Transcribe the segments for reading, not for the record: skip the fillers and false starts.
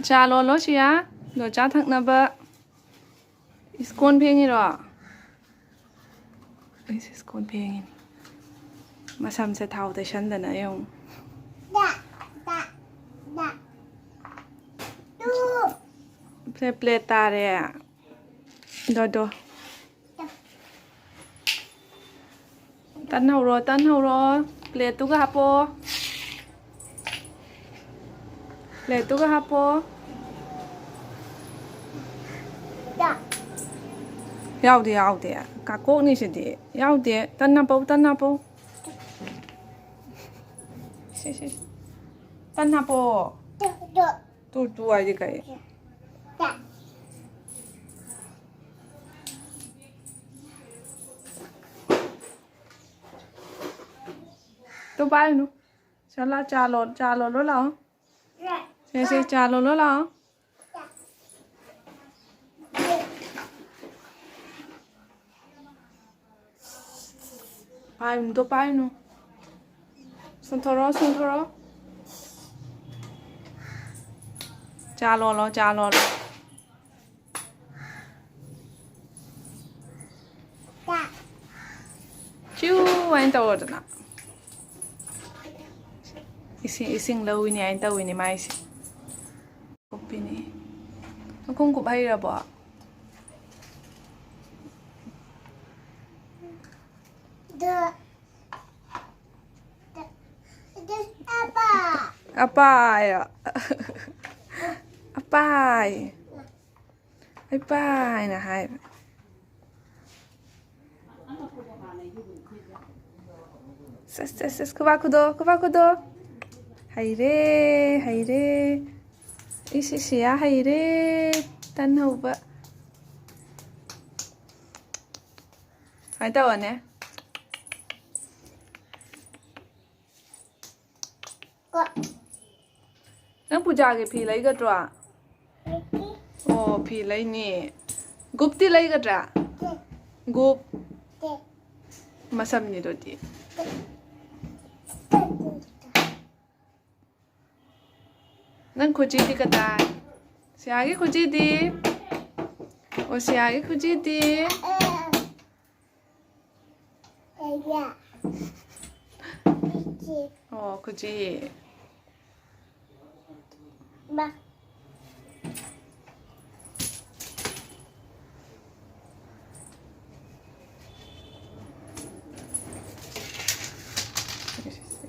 Chalo lo siya. Do cha thak na ba. Iskon pengi ro. Iskon pengi. Masam se thau te shan da na yung. Play ta re. Do. Tan hau ro. Play tu ka hapo. Play tu ka hapo. Yau de. Ka ko ni se de. Yau de. Tan na po. Si. Tan na po. Tu ai de kai. Tu bai nu. Chala chalo lo la. Se chalo lo la. Pai nu. Sun thoro. Chalo lo. Chu anh tao rồi nè. Ising lâu ni anh tao ni mai si. Copy ni. Nó không có bay ra bỏ. Apa ya? Apa nè hai. Ses kudo. Hay re. Isi ya hay re. Tan hậu ba. Hai tao nè. Nang puja ke phi lai ga twa. Oh, phi lai ni. Gup ti lai ga tra. Gup. Masam ni do ti. Nang khuji di ka ta. Siagi khuji di. Oh, siagi khuji di. Oh, khuji. Ba.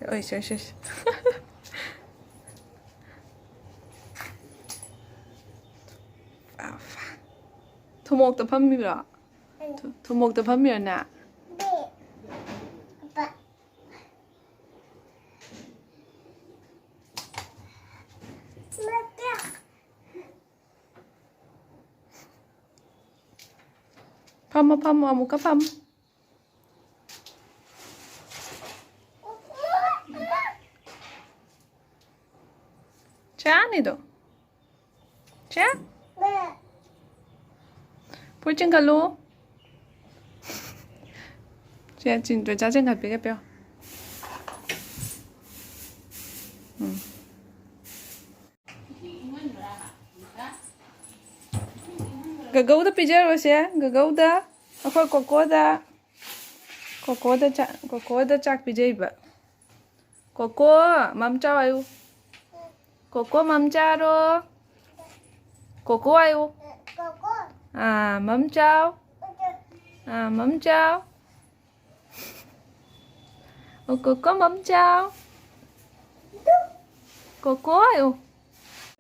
Ôi trời. Thu mộc tập phẩm rồi. Thu mộc tập phẩm rồi nè. Phâm một cái phâm. Cha ni do. Cha? Puchin kalu. Cha chin do cha chen ka pe pe. Gagau da pijar wa se, gagau da. Akhoi koko da chak pijai ba. Koko mam cha ayu. Koko mam cha ro. Koko ayu. Mắm chao. Mắm chao. Koko mắm chao. Koko ayu.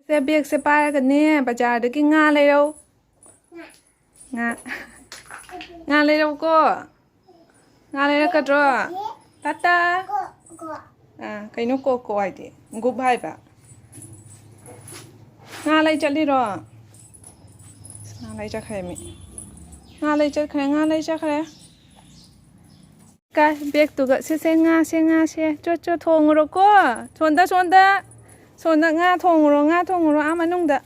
Se biak se pa ka ne bazaar da ki nga lai đâu. Nga lai đâu ko. Nga lai ka dro. Tata. Cái nó cô ai đi. Gup hai ba. Nga lai chali ro. Nga lai chắc khai mi. Nga lai chắc khai. Cái biếc tụ gợ xe nga. Cho thong rồi cô. Sonda nga thong rồi ama nung da.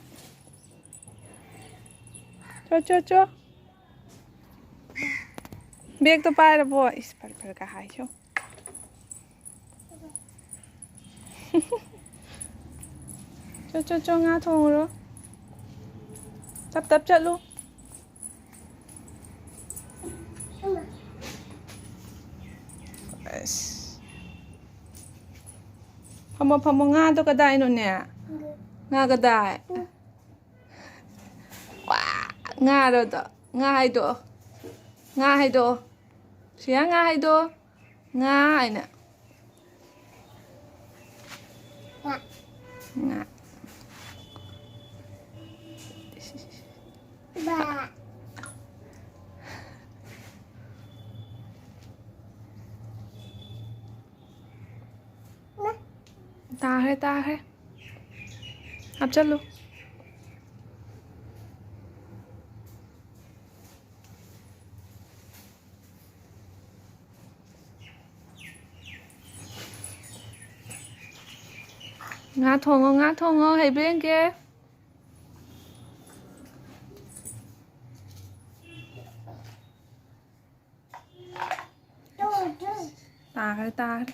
Cho. Biếc tụ pai ra bo. Ispar ka hai cho. Cho nga thong rồi. Tap chat luôn. Pamo nga to kadai no nè. Nga kadai. Wow, nga rồi đó. Nga hay đó. Nga hay đó. Xía nga hay đó. Nga hay nè. Nga. Ba. Ta hay. Hấp chất luôn. Ngã thong ngô, hay bên kia. Ta hay.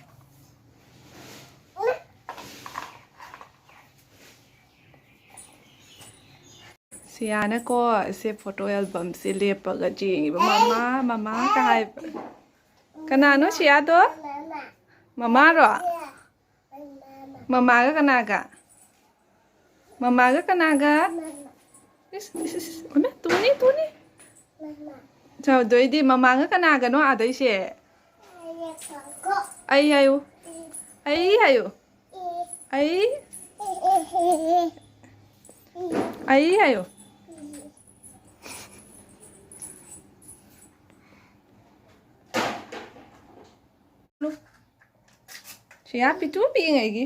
Siya na ko si photo album si lepa ga jingi ba mama ka hay kana no siya to mama ro mama ga kana ga is ona tu ni chào đôi đi mama ga kana ga no a dai she ai hayo ai hayo Siya pitu pi ngay gi.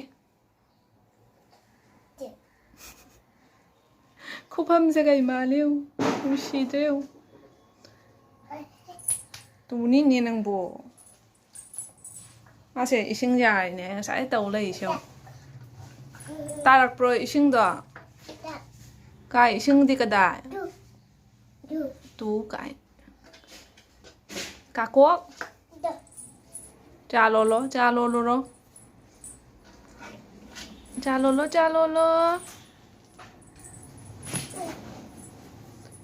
Ko 밤새가 말이요. 무시돼요. 돈이 니는 뭐. 아세 이싱자이네. 사이 떠올래 이싱. 따락 프로 이싱도. Cái i싱 đi cả đại. Tú cái. Cá cuốc. Cha lô lô. Cha lô lô.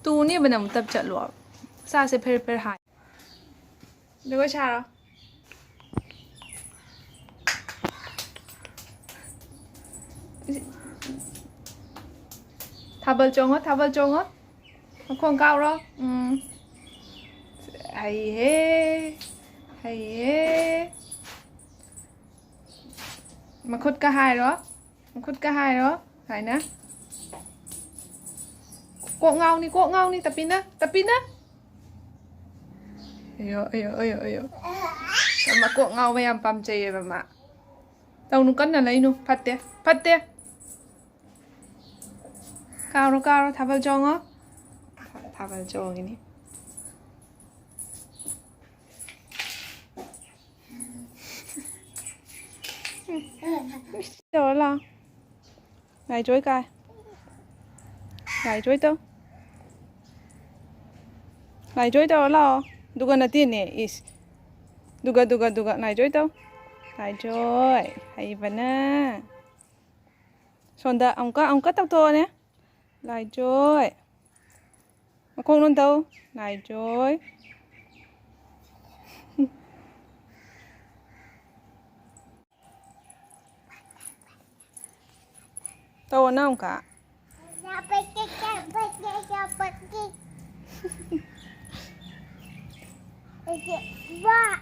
Tu ni bên nào tập trận luôn. Sao sẽ phê hại. Được có cha đâu. Thabal chong hết. Không cao đâu. Hay hê. Mà khút cả hai đó. Phải nè. Cuộn ngao đi, tập pin á. Ayo. Mà cuộn ngao với em pam chê vậy mà. Đâu nó cân là lấy nó, phát tê. Cao nó, Thabal chong á. Thabal chong ini. Đó là Gài chối coi. Gài chối tao là duga natin eh is duga gài chối tao. Gài chối hay vậy nè. Sonda ông có tao to nè. Gài chối. Mà không luôn tao. Gài chối. Tao nào cả. Ba.